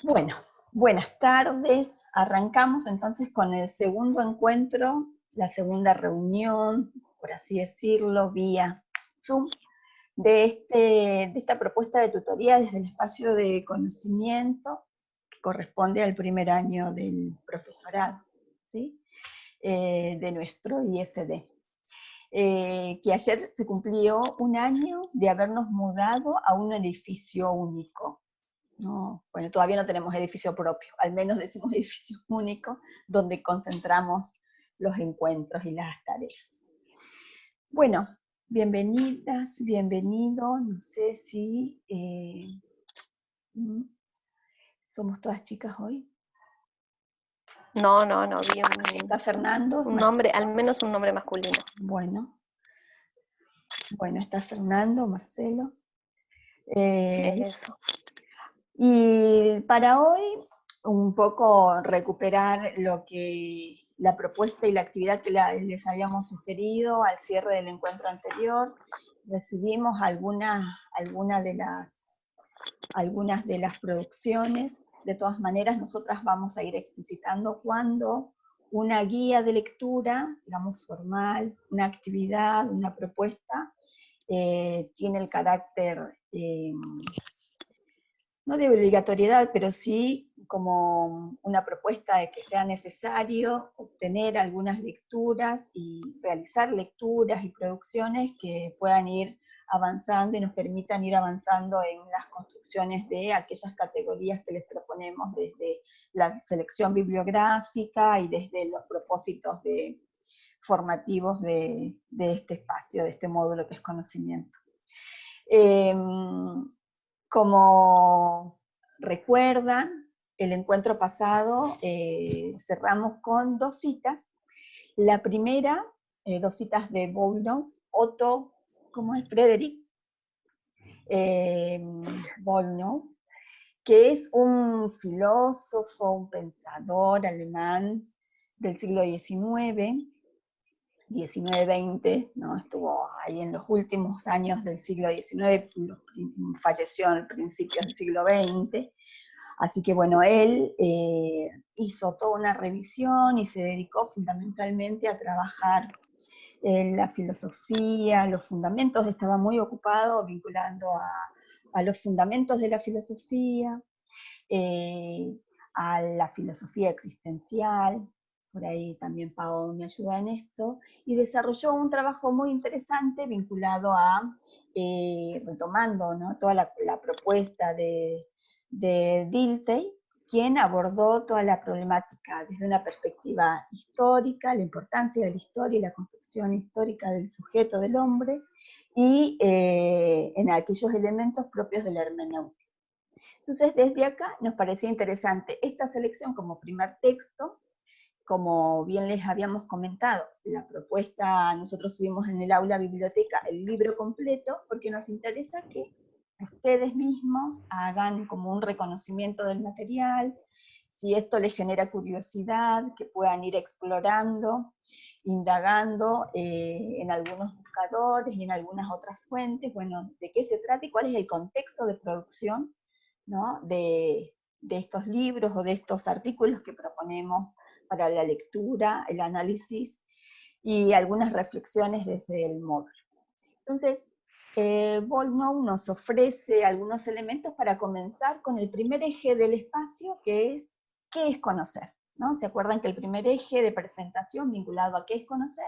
Bueno, buenas tardes. Arrancamos entonces con el segundo encuentro, la segunda reunión, por así decirlo, vía Zoom, de esta propuesta de tutoría desde el espacio de conocimiento que corresponde al primer año del profesorado, ¿sí? De nuestro IFD. Que ayer se cumplió un año de habernos mudado a un edificio único. No, bueno, todavía no tenemos edificio propio, al menos decimos edificio único, donde concentramos los encuentros y las tareas. Bueno, bienvenidas, bienvenidos, no sé si somos todas chicas hoy. No, bien. ¿Está Fernando? Un nombre, al menos un nombre masculino. Bueno, está Fernando, Marcelo. Eso. Y para hoy, un poco recuperar la propuesta y la actividad que les habíamos sugerido al cierre del encuentro anterior. Recibimos algunas de las producciones. De todas maneras, nosotras vamos a ir explicitando cuándo una guía de lectura, digamos formal, una actividad, una propuesta, tiene el carácter no de obligatoriedad, pero sí como una propuesta de que sea necesario obtener algunas lecturas y realizar lecturas y producciones que puedan ir avanzando y nos permitan ir avanzando en las construcciones de aquellas categorías que les proponemos desde la selección bibliográfica y desde los propósitos formativos de este espacio, de este módulo que es conocimiento. Como recuerdan, el encuentro pasado cerramos con dos citas. La primera, dos citas de Boulnow, Otto, ¿cómo es? Frederick Boulnow, que es un filósofo, un pensador alemán del siglo XIX, 19-20, ¿no? Estuvo ahí en los últimos años del siglo XIX, falleció en principios del siglo XX, así que bueno, él hizo toda una revisión y se dedicó fundamentalmente a trabajar en la filosofía, los fundamentos, estaba muy ocupado vinculando a los fundamentos de la filosofía, a la filosofía existencial, por ahí también Pau me ayuda en esto, y desarrolló un trabajo muy interesante vinculado a, retomando, ¿no?, toda la propuesta de Dilthey, quien abordó toda la problemática desde una perspectiva histórica, la importancia de la historia y la construcción histórica del sujeto del hombre, y en aquellos elementos propios de la hermenéutica. Entonces, desde acá nos parecía interesante esta selección como primer texto. Como bien les habíamos comentado, la propuesta, nosotros subimos en el aula biblioteca el libro completo, porque nos interesa que ustedes mismos hagan como un reconocimiento del material, si esto les genera curiosidad, que puedan ir explorando, indagando en algunos buscadores y en algunas otras fuentes, bueno, de qué se trata y cuál es el contexto de producción, ¿no?, de estos libros o de estos artículos que proponemos para la lectura, el análisis y algunas reflexiones desde el módulo. Entonces, Boulnow nos ofrece algunos elementos para comenzar con el primer eje del espacio, que es ¿qué es conocer? ¿No? ¿Se acuerdan que el primer eje de presentación vinculado a qué es conocer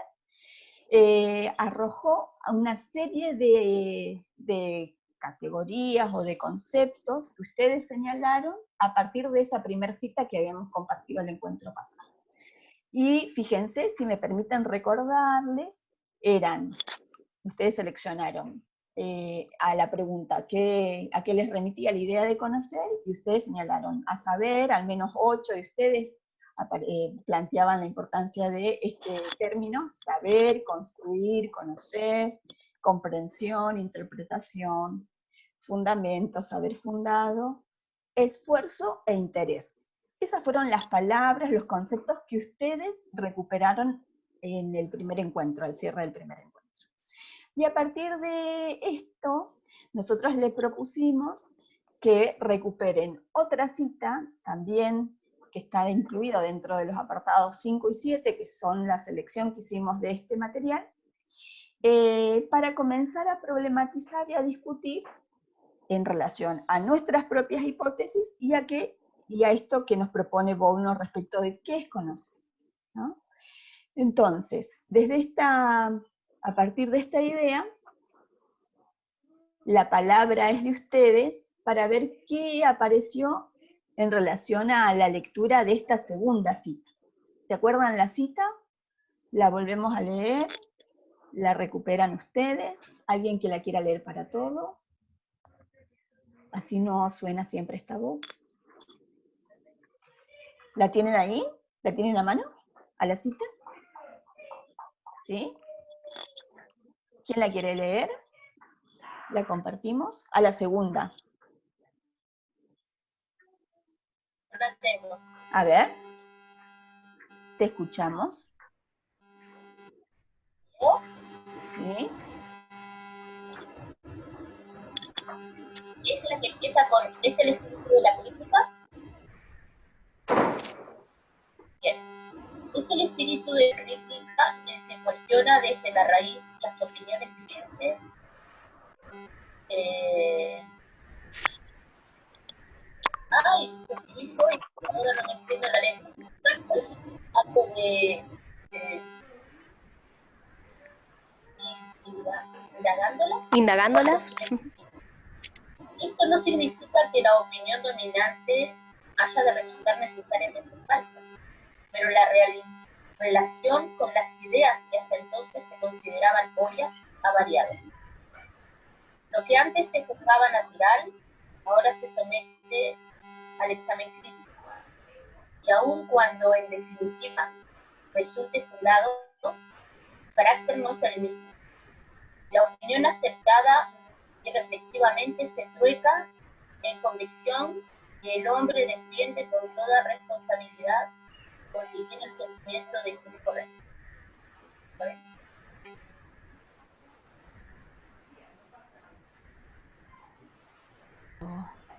arrojó a una serie de categorías o de conceptos que ustedes señalaron a partir de esa primera cita que habíamos compartido el encuentro pasado? Y fíjense, si me permiten recordarles, ustedes seleccionaron a la pregunta a qué les remitía la idea de conocer, y ustedes señalaron a saber, al menos 8 de ustedes planteaban la importancia de este término: saber, construir, conocer, comprensión, interpretación, fundamento, saber fundado, esfuerzo e interés. Esas fueron las palabras, los conceptos que ustedes recuperaron en el primer encuentro, al cierre del primer encuentro. Y a partir de esto, nosotros le propusimos que recuperen otra cita, también que está incluida dentro de los apartados 5 y 7, que son la selección que hicimos de este material, para comenzar a problematizar y a discutir en relación a nuestras propias hipótesis y a esto que nos propone Bourdieu respecto de qué es conocer, ¿no? Entonces, a partir de esta idea, la palabra es de ustedes para ver qué apareció en relación a la lectura de esta segunda cita. ¿Se acuerdan la cita? La volvemos a leer, la recuperan ustedes, alguien que la quiera leer para todos. Así no suena siempre esta voz. ¿La tienen ahí? ¿La tienen a mano? ¿A la cita? ¿Sí? ¿Quién la quiere leer? La compartimos. A la segunda. No la tengo. A ver. Te escuchamos. ¿Oh? Sí. Es la que empieza con, ¿es el espíritu de la crítica? Bien. Es el espíritu de crítica el que cuestiona desde la raíz las opiniones diferentes. Ahora no me entiendo la letra. Algo de ¿Indagándolas? Esto no significa que la opinión dominante haya de resultar necesariamente falsa, pero la relación con las ideas que hasta entonces se consideraban obvias ha variado. Lo que antes se juzgaba natural, ahora se somete al examen crítico. Y aun cuando en definitiva resulte fundado, su carácter no es el mismo. La opinión aceptada irreflexivamente se trueca en convicción y el hombre defiende con toda responsabilidad porque tiene el sentimiento de que es correcto.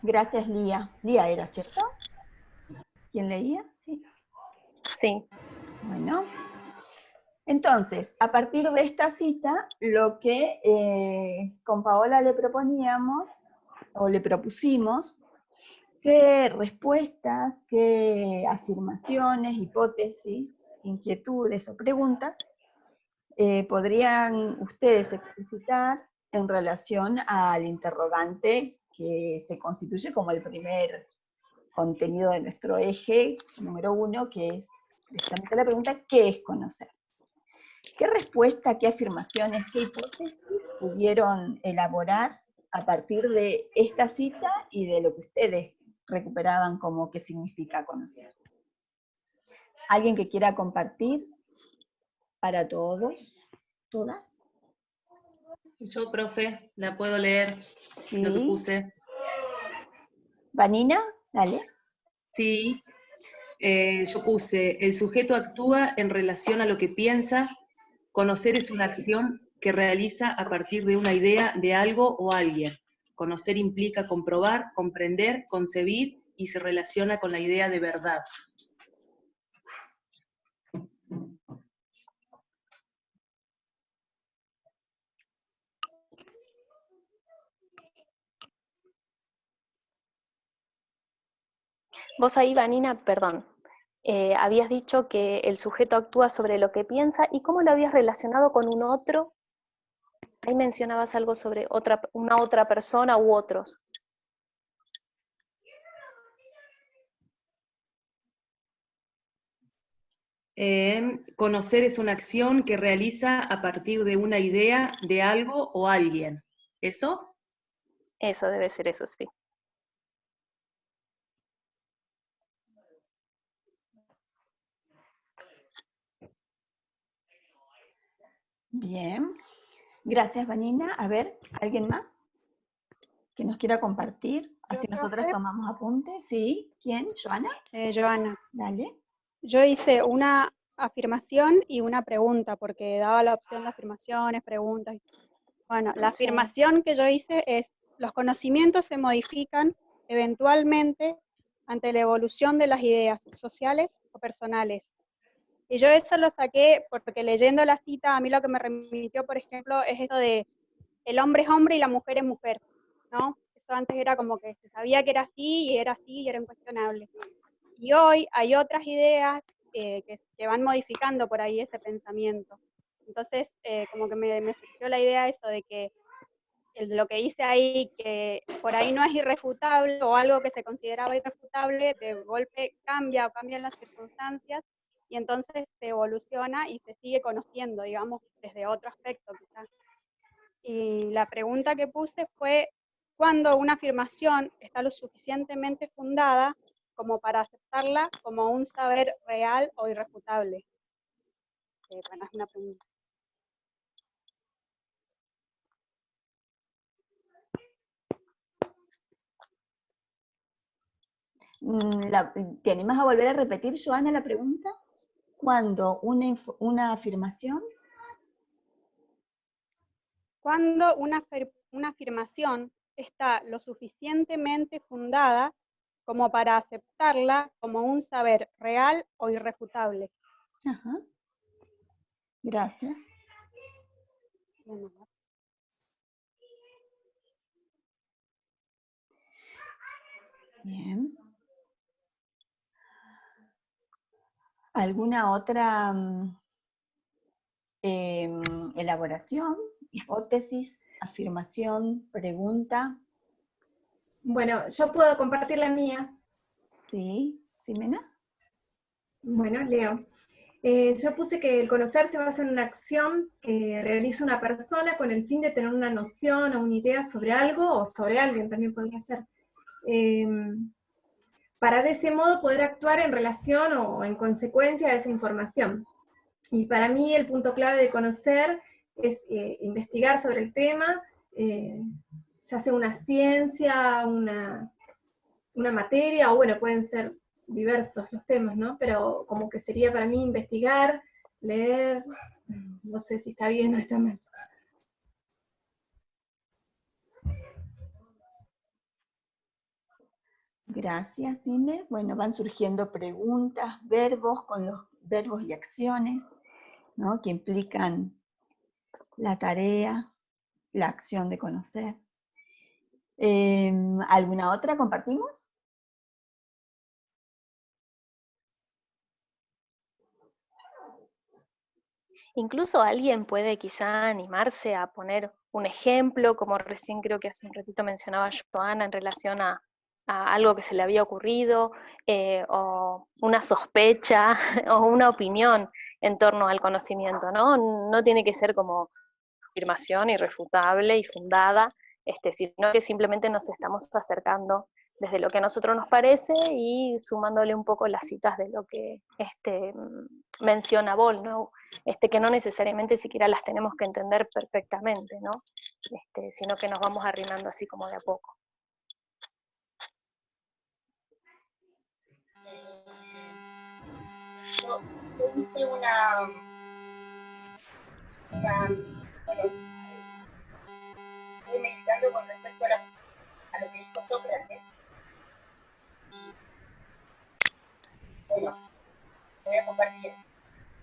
Gracias, Lía. Lía era, ¿cierto? ¿Quién leía? Sí. Sí. Bueno. Entonces, a partir de esta cita, lo que con Paola le proponíamos, o le propusimos, qué respuestas, qué afirmaciones, hipótesis, inquietudes o preguntas podrían ustedes explicitar en relación al interrogante que se constituye como el primer contenido de nuestro eje número 1, que es precisamente la pregunta, ¿qué es conocer? ¿Qué respuesta, qué afirmaciones, qué hipótesis pudieron elaborar a partir de esta cita y de lo que ustedes recuperaban como qué significa conocer? ¿Alguien que quiera compartir para todos, todas? Yo, profe, la puedo leer, Sí. lo que puse. ¿Vanina? Dale. Sí, yo puse, el sujeto actúa en relación a lo que piensa, conocer es una acción que realiza a partir de una idea de algo o alguien. Conocer implica comprobar, comprender, concebir y se relaciona con la idea de verdad. Vos ahí, Vanina, perdón, habías dicho que el sujeto actúa sobre lo que piensa, ¿y cómo lo habías relacionado con un otro? Ahí mencionabas algo sobre una otra persona u otros. Conocer es una acción que realiza a partir de una idea de algo o alguien. ¿Eso? Eso debe ser eso, sí. Bien. Gracias, Vanina. A ver, ¿alguien más que nos quiera compartir? Así nosotras tomamos apuntes. ¿Sí? ¿Quién? ¿Joana? Joana. Dale. Yo hice una afirmación y una pregunta, porque daba la opción de afirmaciones, preguntas. Bueno, la afirmación que yo hice es, los conocimientos se modifican eventualmente ante la evolución de las ideas sociales o personales. Y yo eso lo saqué porque leyendo la cita, a mí lo que me remitió, por ejemplo, es esto de el hombre es hombre y la mujer es mujer, ¿no? Eso antes era como que se sabía que era así y era incuestionable. Y hoy hay otras ideas que van modificando por ahí ese pensamiento. Entonces, como que me surgió la idea eso de que lo que hice ahí, que por ahí no es irrefutable o algo que se consideraba irrefutable, de golpe cambia o cambian las circunstancias y entonces se evoluciona y se sigue conociendo, digamos, desde otro aspecto quizás. Y la pregunta que puse fue, ¿cuándo una afirmación está lo suficientemente fundada como para aceptarla como un saber real o irrefutable? Bueno, es una pregunta. ¿Te animas a volver a repetir, Joana, la pregunta? ¿Cuándo una afirmación? Cuando una afirmación está lo suficientemente fundada como para aceptarla como un saber real o irrefutable. Ajá. Gracias. Bien. ¿Alguna otra elaboración, hipótesis, afirmación, pregunta? Bueno, yo puedo compartir la mía. Sí, ¿Ximena? Bueno, leo. Yo puse que el conocer se basa en una acción que realiza una persona con el fin de tener una noción o una idea sobre algo o sobre alguien, también podría ser. Para de ese modo poder actuar en relación o en consecuencia de esa información. Y para mí el punto clave de conocer es investigar sobre el tema, ya sea una ciencia, una materia, o bueno, pueden ser diversos los temas, ¿no? Pero como que sería para mí investigar, leer, no sé si está bien o está mal. Gracias, Ine. Bueno, van surgiendo preguntas, verbos con los verbos y acciones, ¿no? Que implican la tarea, la acción de conocer. ¿Alguna otra compartimos? Incluso alguien puede quizá animarse a poner un ejemplo, como recién creo que hace un ratito mencionaba Joana en relación a algo que se le había ocurrido, o una sospecha, o una opinión en torno al conocimiento, ¿no? No tiene que ser como afirmación irrefutable y fundada, sino que simplemente nos estamos acercando desde lo que a nosotros nos parece y sumándole un poco las citas de lo que menciona Boll, ¿no? Que no necesariamente siquiera las tenemos que entender perfectamente, ¿no? Sino que nos vamos arrimando así como de a poco. Yo hice una bueno, estoy meditando con respecto a lo que dijo Sócrates. Bueno, voy a compartir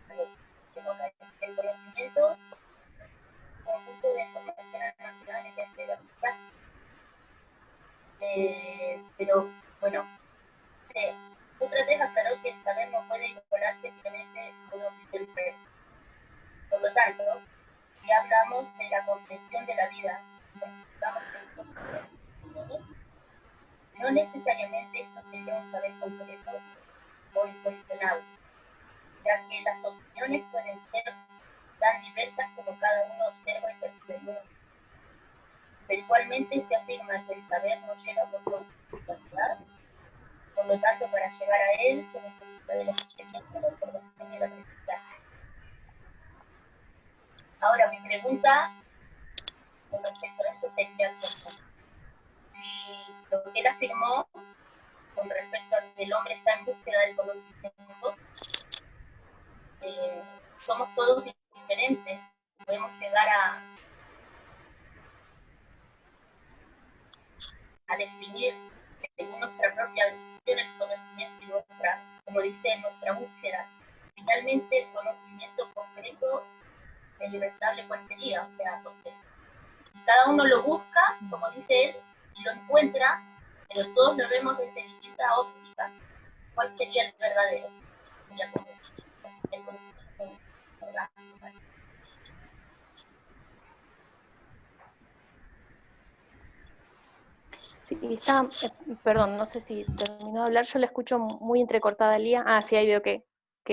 el conocimiento, conjunto de información almacenada en el de aprendizaje. Pero bueno, Sócrates aclaró que el saber no puede incorporarse simplemente con un fe. Por lo tanto, si hablamos de la comprensión de la vida, no necesariamente esto sería un saber concreto o incuestionable, ya que las opiniones pueden ser tan diversas como cada uno observa y percibe el mundo. Pero igualmente se afirma que el saber no llega por casualidad, por lo tanto, para llegar a él se necesita de la experiencia, la observación y el aprendizaje. Ahora, mi pregunta con respecto a esto sería si lo que él afirmó con respecto a que el hombre está en búsqueda del conocimiento, somos todos diferentes, podemos llegar a definir el realmente el conocimiento concreto del libertable cuál sería, o sea, porque cada uno lo busca, como dice él, y lo encuentra, pero todos lo vemos desde distintas ópticas. ¿Cuál sería el verdadero? Sería como el conocimiento verdadero. Sí, está, perdón, no sé si terminó de hablar, yo la escucho muy entrecortada, Lía. Ah, sí, ahí veo que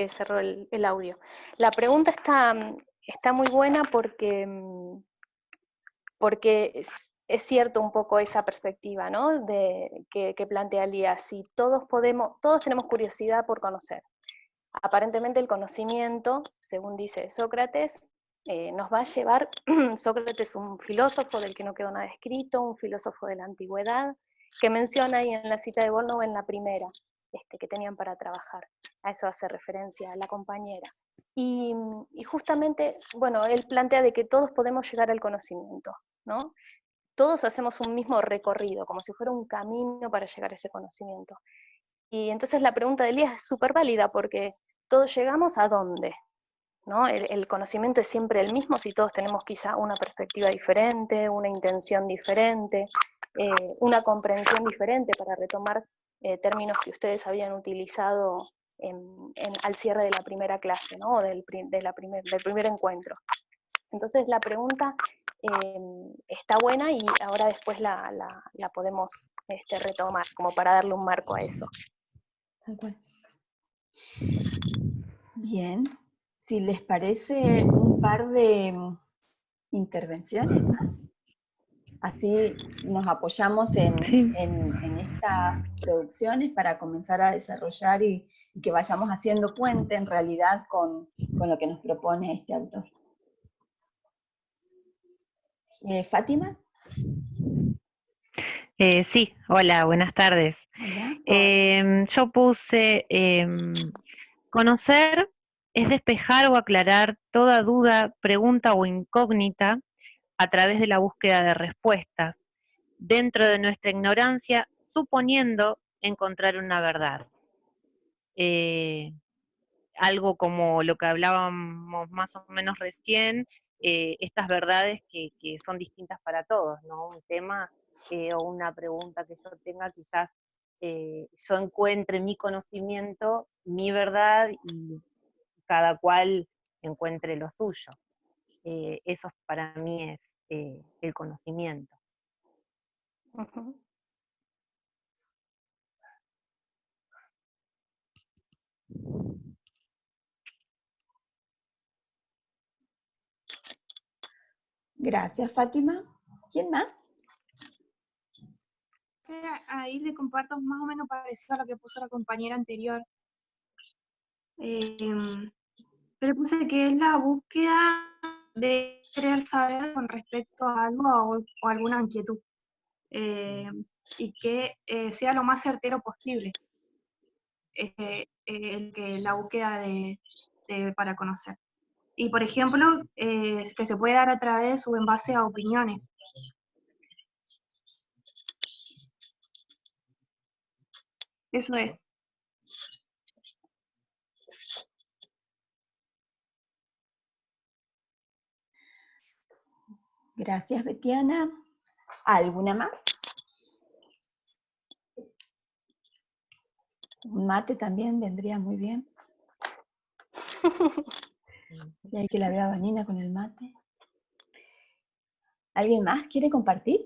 cerró el audio. La pregunta está muy buena porque es cierto un poco esa perspectiva, ¿no? Que plantea Lía. Si todos tenemos curiosidad por conocer. Aparentemente el conocimiento, según dice Sócrates, nos va a llevar, Sócrates, un filósofo del que no quedó nada escrito, un filósofo de la antigüedad, que menciona ahí en la cita de Borno, en la primera, que tenían para trabajar. A eso hace referencia la compañera. Y justamente, bueno, él plantea de que todos podemos llegar al conocimiento, ¿no? Todos hacemos un mismo recorrido, como si fuera un camino para llegar a ese conocimiento. Y entonces la pregunta de Elías es súper válida, porque todos llegamos a dónde, ¿no? El conocimiento es siempre el mismo si todos tenemos quizá una perspectiva diferente, una intención diferente, una comprensión diferente, para retomar términos que ustedes habían utilizado al cierre de la primera clase, ¿no? O del primer encuentro. Entonces la pregunta está buena, y ahora después la podemos retomar, como para darle un marco a eso. Tal cual. Bien, si les parece, un par de intervenciones más. Así nos apoyamos en estas producciones para comenzar a desarrollar y que vayamos haciendo puente en realidad con lo que nos propone este autor. ¿Fátima? Sí, hola, buenas tardes. Hola. Yo puse, conocer es despejar o aclarar toda duda, pregunta o incógnita a través de la búsqueda de respuestas, dentro de nuestra ignorancia, suponiendo encontrar una verdad. Algo como lo que hablábamos más o menos recién, estas verdades que son distintas para todos, ¿no? Un tema o una pregunta que yo tenga, quizás yo encuentre mi conocimiento, mi verdad, y cada cual encuentre lo suyo. Eso para mí es el conocimiento. Uh-huh. Gracias, Fátima. ¿Quién más? Ahí le comparto más o menos parecido a lo que puso la compañera anterior. Yo le puse que es la búsqueda de querer saber con respecto a algo o alguna inquietud, y que sea lo más certero posible, la búsqueda para conocer. Y por ejemplo, que se puede dar a través o en base a opiniones. Eso es. Gracias, Betiana. ¿Alguna más? Un mate también vendría muy bien. Y hay que la vea Vanina con el mate. ¿Alguien más quiere compartir?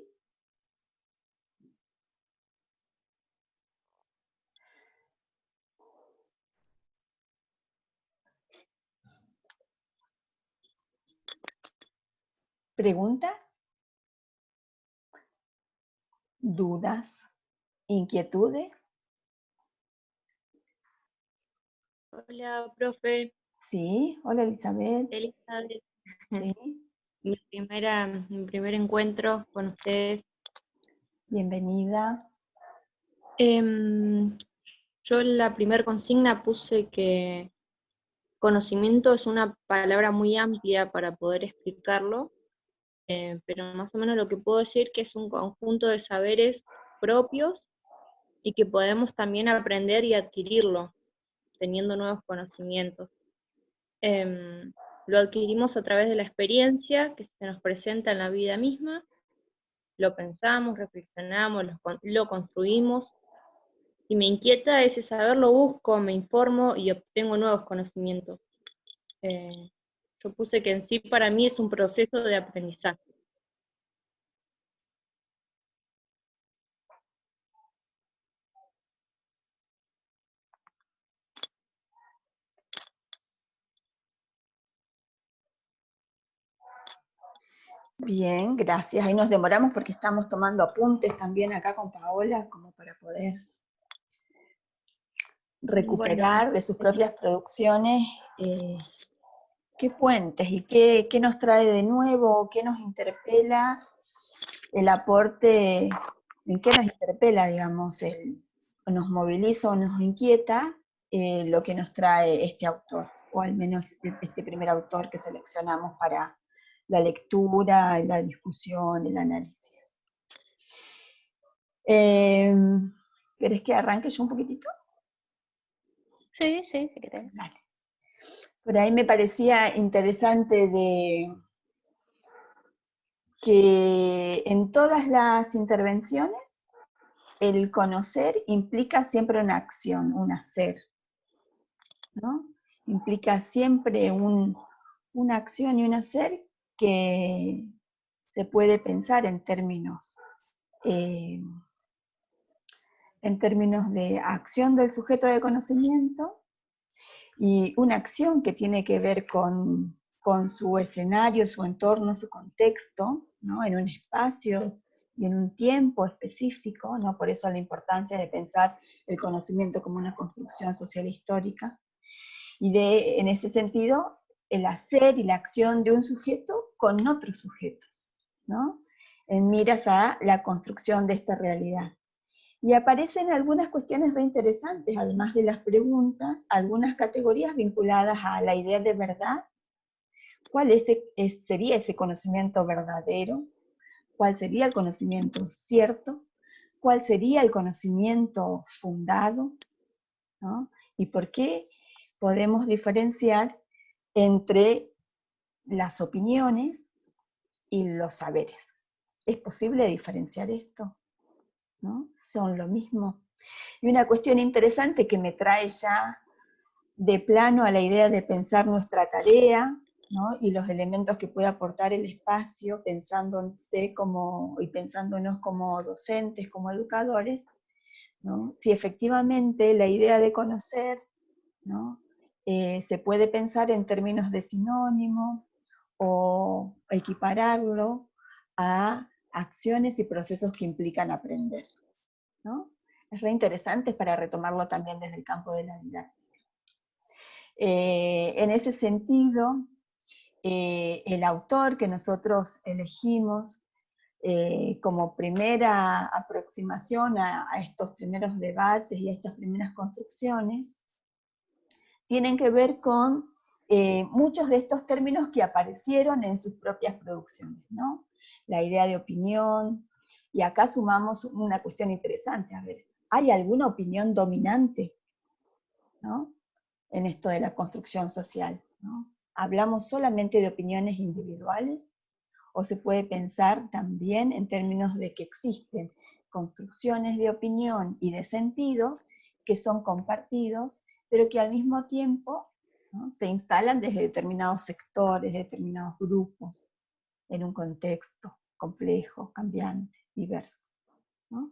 ¿Preguntas? ¿Dudas? ¿Inquietudes? Hola, profe. Sí, hola Elizabeth. Elizabeth. Sí, Mi primer encuentro con ustedes. bienvenida. Yo en la primer consigna puse que conocimiento es una palabra muy amplia para poder explicarlo, pero más o menos lo que puedo decir que es un conjunto de saberes propios y que podemos también aprender y adquirirlo, teniendo nuevos conocimientos. Lo adquirimos a través de la experiencia que se nos presenta en la vida misma, lo pensamos, reflexionamos, lo construimos. Si me inquieta ese saber, lo busco, me informo y obtengo nuevos conocimientos. Yo puse que en sí para mí es un proceso de aprendizaje. Bien, gracias. Ahí nos demoramos porque estamos tomando apuntes también acá con Paola, como para poder recuperar de sus propias producciones qué puentes y qué nos trae de nuevo, qué nos interpela el aporte, en qué nos interpela, digamos, nos moviliza o nos inquieta lo que nos trae este autor, o al menos este primer autor que seleccionamos para la lectura, la discusión, el análisis. ¿Querés que arranque yo un poquitito? Sí, sí, si querés. Vale. Por ahí me parecía interesante que en todas las intervenciones el conocer implica siempre una acción, un hacer, ¿no? Implica siempre una acción y un hacer que se puede pensar en términos de acción del sujeto de conocimiento y una acción que tiene que ver con su escenario, su entorno, su contexto, ¿no? En un espacio y en un tiempo específico, ¿no? Por eso la importancia de pensar el conocimiento como una construcción social histórica, y en ese sentido, el hacer y la acción de un sujeto con otros sujetos, ¿no? En miras a la construcción de esta realidad. Y aparecen algunas cuestiones reinteresantes, además de las preguntas, algunas categorías vinculadas a la idea de verdad. ¿Cuál sería ese conocimiento verdadero? ¿Cuál sería el conocimiento cierto? ¿Cuál sería el conocimiento fundado? ¿No? ¿Y por qué podemos diferenciar entre las opiniones y los saberes? ¿Es posible diferenciar esto? ¿No? ¿Son lo mismo? Y una cuestión interesante que me trae ya de plano a la idea de pensar nuestra tarea, ¿no? Y los elementos que puede aportar el espacio, pensándonos como docentes, como educadores, ¿no? Si efectivamente la idea de conocer, ¿no? Se puede pensar en términos de sinónimo o equipararlo a acciones y procesos que implican aprender, ¿no? Es re interesante para retomarlo también desde el campo de la didáctica. En ese sentido, el autor que nosotros elegimos como primera aproximación a estos primeros debates y a estas primeras construcciones, tienen que ver con muchos de estos términos que aparecieron en sus propias producciones, ¿no? La idea de opinión, y acá sumamos una cuestión interesante, a ver, ¿hay alguna opinión dominante, ¿no? En esto de la construcción social, ¿no? ¿Hablamos solamente de opiniones individuales? ¿O se puede pensar también en términos de que existen construcciones de opinión y de sentidos que son compartidos, pero que al mismo tiempo, ¿no? Se instalan desde determinados sectores, determinados grupos, en un contexto complejo, cambiante, diverso, ¿no?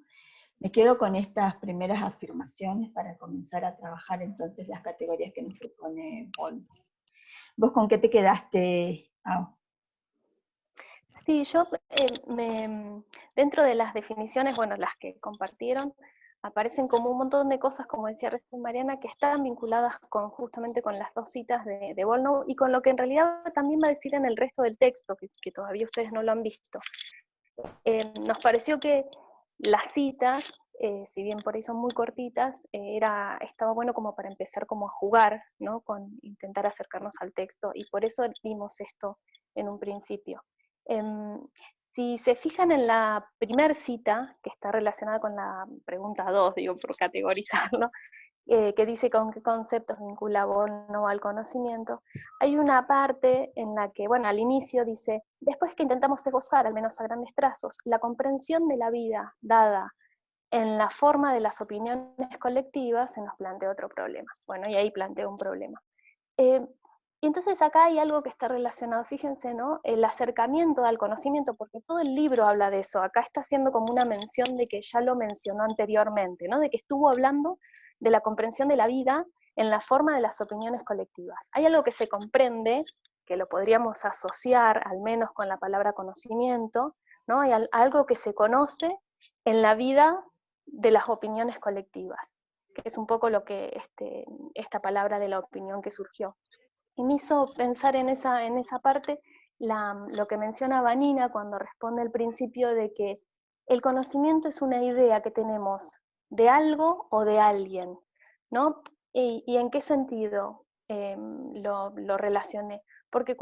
Me quedo con estas primeras afirmaciones para comenzar a trabajar entonces las categorías que nos propone Paul. ¿Vos con qué te quedaste, Pau? Sí, yo dentro de las definiciones, bueno, las que compartieron, aparecen como un montón de cosas, como decía recién Mariana, que están vinculadas justamente con las dos citas de Volnau, y con lo que en realidad también va a decir en el resto del texto, que todavía ustedes no lo han visto. Nos pareció que las citas, si bien por ahí son muy cortitas, estaba bueno como para empezar como a jugar, ¿no? Con intentar acercarnos al texto, y por eso vimos esto en un principio. Si se fijan en la primera cita, que está relacionada con la pregunta 2, digo, por categorizarlo, que dice con qué conceptos vincula Bono al conocimiento, hay una parte en la que, bueno, al inicio dice, después que intentamos esbozar, al menos a grandes trazos, la comprensión de la vida dada en la forma de las opiniones colectivas, se nos plantea otro problema. Bueno, y ahí plantea un problema. Y entonces acá hay algo que está relacionado, fíjense, ¿no? El acercamiento al conocimiento, porque todo el libro habla de eso. Acá está haciendo como una mención de que ya lo mencionó anteriormente, ¿no? De que estuvo hablando de la comprensión de la vida en la forma de las opiniones colectivas. Hay algo que se comprende, que lo podríamos asociar al menos con la palabra conocimiento, ¿no? Hay algo que se conoce en la vida de las opiniones colectivas, que es un poco lo que esta palabra de la opinión que surgió. Y me hizo pensar en esa parte lo que menciona Vanina cuando responde al principio de que el conocimiento es una idea que tenemos de algo o de alguien, ¿no? ¿Y en qué sentido lo relacioné? Porque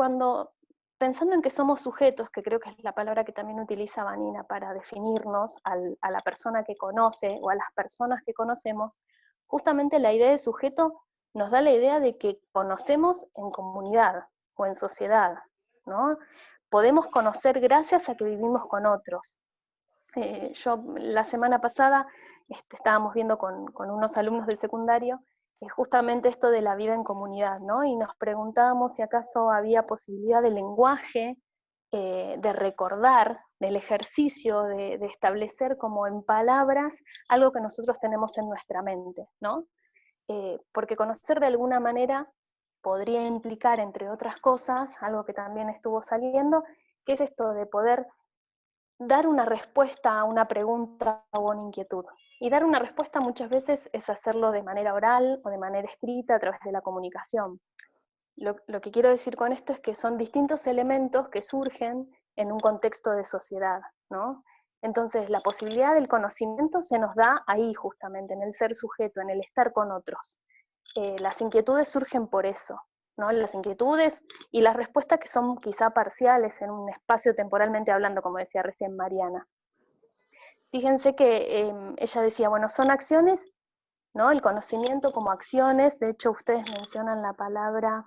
pensando en que somos sujetos, que creo que es la palabra que también utiliza Vanina para definirnos a la persona que conoce o a las personas que conocemos, justamente la idea de sujeto nos da la idea de que conocemos en comunidad o en sociedad, ¿no? Podemos conocer gracias a que vivimos con otros. Yo la semana pasada estábamos viendo con unos alumnos del secundario justamente esto de la vida en comunidad, ¿no? Y nos preguntábamos si acaso había posibilidad de lenguaje, de recordar, del ejercicio de establecer como en palabras algo que nosotros tenemos en nuestra mente, ¿no? Porque conocer de alguna manera podría implicar, entre otras cosas, algo que también estuvo saliendo, que es esto de poder dar una respuesta a una pregunta o una inquietud. Y dar una respuesta muchas veces es hacerlo de manera oral o de manera escrita a través de la comunicación. Lo que quiero decir con esto es que son distintos elementos que surgen en un contexto de sociedad, ¿no? Entonces, la posibilidad del conocimiento se nos da ahí justamente, en el ser sujeto, en el estar con otros. Las inquietudes surgen por eso, ¿no? Las inquietudes y las respuestas que son quizá parciales en un espacio temporalmente hablando, como decía recién Mariana. Fíjense que ella decía, bueno, son acciones, ¿no? El conocimiento como acciones, de hecho ustedes mencionan la palabra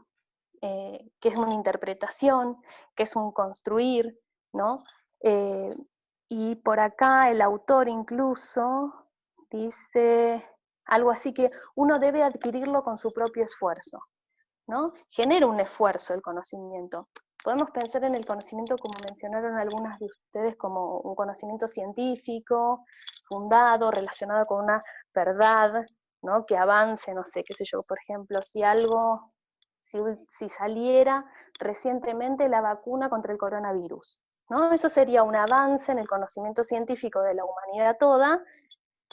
que es una interpretación, que es un construir, ¿no? Y por acá el autor incluso dice algo así que uno debe adquirirlo con su propio esfuerzo, ¿no? Genera un esfuerzo el conocimiento. Podemos pensar en el conocimiento, como mencionaron algunas de ustedes, como un conocimiento científico, fundado, relacionado con una verdad, ¿no? Que avance, no sé, qué sé yo, por ejemplo, si saliera recientemente la vacuna contra el coronavirus, ¿no? Eso sería un avance en el conocimiento científico de la humanidad toda,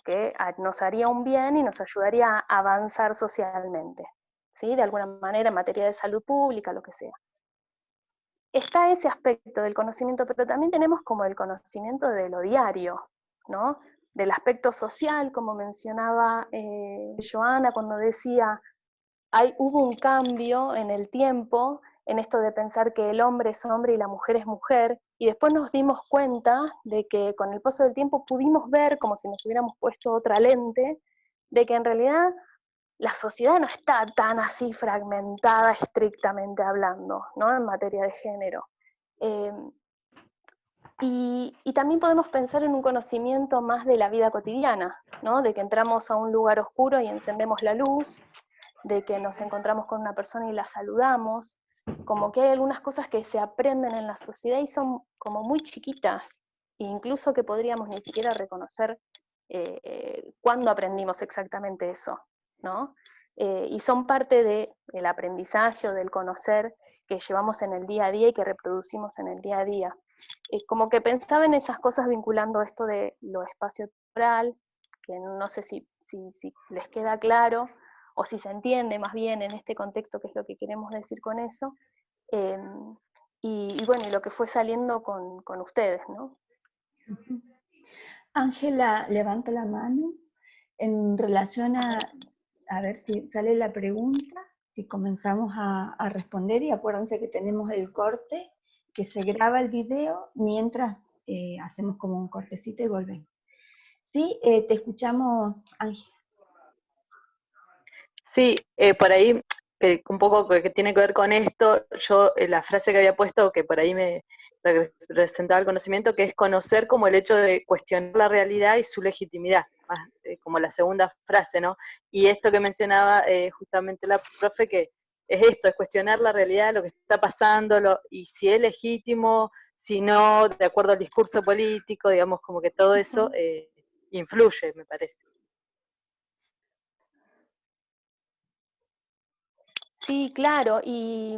que nos haría un bien y nos ayudaría a avanzar socialmente, ¿sí? De alguna manera en materia de salud pública, lo que sea. Está ese aspecto del conocimiento, pero también tenemos como el conocimiento de lo diario, ¿no? Del aspecto social, como mencionaba Joana cuando decía, hubo un cambio en el tiempo, en esto de pensar que el hombre es hombre y la mujer es mujer, y después nos dimos cuenta de que con el paso del tiempo pudimos ver, como si nos hubiéramos puesto otra lente, de que en realidad la sociedad no está tan así fragmentada estrictamente hablando, ¿no? En materia de género. Y también podemos pensar en un conocimiento más de la vida cotidiana, ¿no? De que entramos a un lugar oscuro y encendemos la luz, de que nos encontramos con una persona y la saludamos, como que hay algunas cosas que se aprenden en la sociedad y son como muy chiquitas, e incluso que podríamos ni siquiera reconocer cuándo aprendimos exactamente eso, ¿no? Y son parte del aprendizaje o del conocer que llevamos en el día a día y que reproducimos en el día a día. Como que pensaba en esas cosas vinculando esto de lo espacio-temporal, que no sé si les queda claro, o si se entiende más bien en este contexto qué es lo que queremos decir con eso, y bueno, y lo que fue saliendo con ustedes, ¿no? Ángela, levanta la mano en relación a ver si sale la pregunta, si comenzamos a responder, y acuérdense que tenemos el corte, que se graba el video mientras hacemos como un cortecito y volvemos. Sí, te escuchamos, Ángela. Sí, por ahí, que un poco que tiene que ver con esto, yo la frase que había puesto, que por ahí me representaba el conocimiento, que es conocer como el hecho de cuestionar la realidad y su legitimidad, más, como la segunda frase, ¿no? Y esto que mencionaba justamente la profe, que es esto, es cuestionar la realidad, lo que está pasando, y si es legítimo, si no, de acuerdo al discurso político, digamos, como que todo eso influye, me parece. Sí, claro, y,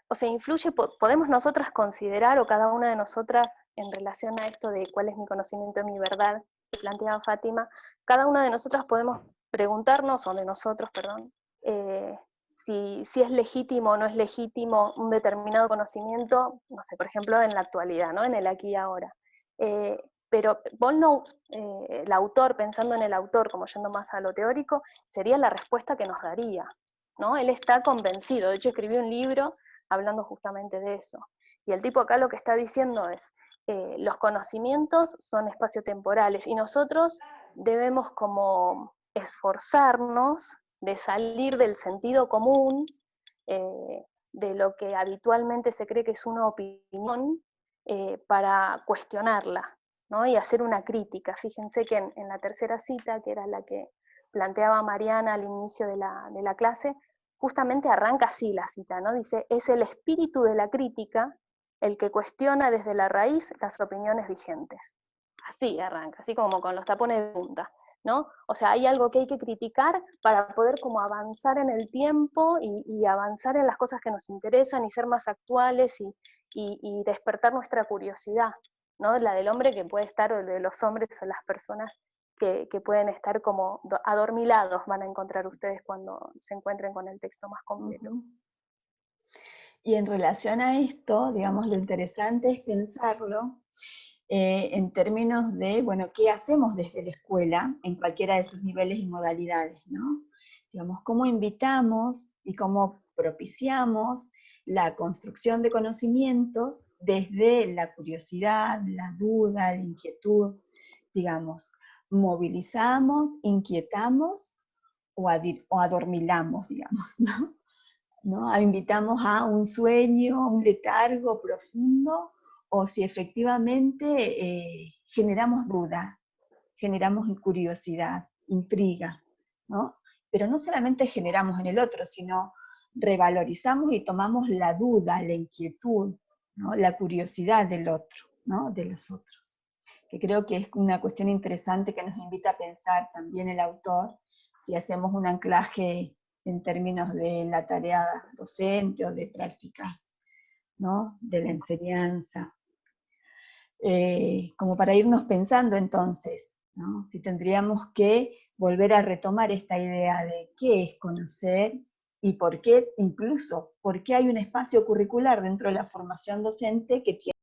o sea, influye, podemos nosotras considerar, o cada una de nosotras, en relación a esto de cuál es mi conocimiento, mi verdad, que planteaba Fátima, cada una de nosotras podemos preguntarnos, o de nosotros, perdón, si es legítimo o no es legítimo un determinado conocimiento, no sé, por ejemplo, en la actualidad, ¿no? En el aquí y ahora. Pero Bollnow, el autor, pensando en el autor, como yendo más a lo teórico, sería la respuesta que nos daría, ¿no? Él está convencido, de hecho escribió un libro hablando justamente de eso. Y el tipo acá lo que está diciendo es, los conocimientos son espaciotemporales y nosotros debemos como esforzarnos de salir del sentido común, de lo que habitualmente se cree que es una opinión, para cuestionarla, ¿no? Y hacer una crítica. Fíjense que en la tercera cita, que era la que planteaba Mariana al inicio de la clase, justamente arranca así la cita, ¿no? Dice, es el espíritu de la crítica el que cuestiona desde la raíz las opiniones vigentes. Así arranca, así como con los tapones de punta, ¿no? O sea, hay algo que hay que criticar para poder como avanzar en el tiempo y avanzar en las cosas que nos interesan y ser más actuales y despertar nuestra curiosidad, ¿no? La del hombre que puede estar, o de los hombres o las personas que pueden estar como adormilados, van a encontrar ustedes cuando se encuentren con el texto más completo. Y en relación a esto, digamos, lo interesante es pensarlo en términos de, bueno, ¿qué hacemos desde la escuela en cualquiera de sus niveles y modalidades, ¿no? Digamos, cómo invitamos y cómo propiciamos la construcción de conocimientos desde la curiosidad, la duda, la inquietud, digamos, movilizamos, inquietamos o adormilamos, digamos, ¿no? ¿No? Invitamos a un sueño, un letargo profundo, o si efectivamente generamos duda, generamos curiosidad, intriga, ¿no? Pero no solamente generamos en el otro, sino revalorizamos y tomamos la duda, la inquietud, ¿no? La curiosidad del otro, ¿no? De los otros. Que creo que es una cuestión interesante que nos invita a pensar también el autor, si hacemos un anclaje en términos de la tarea docente o de prácticas, ¿no? De la enseñanza. Como para irnos pensando entonces, ¿no? Si tendríamos que volver a retomar esta idea de qué es conocer y por qué, incluso, por qué hay un espacio curricular dentro de la formación docente que tiene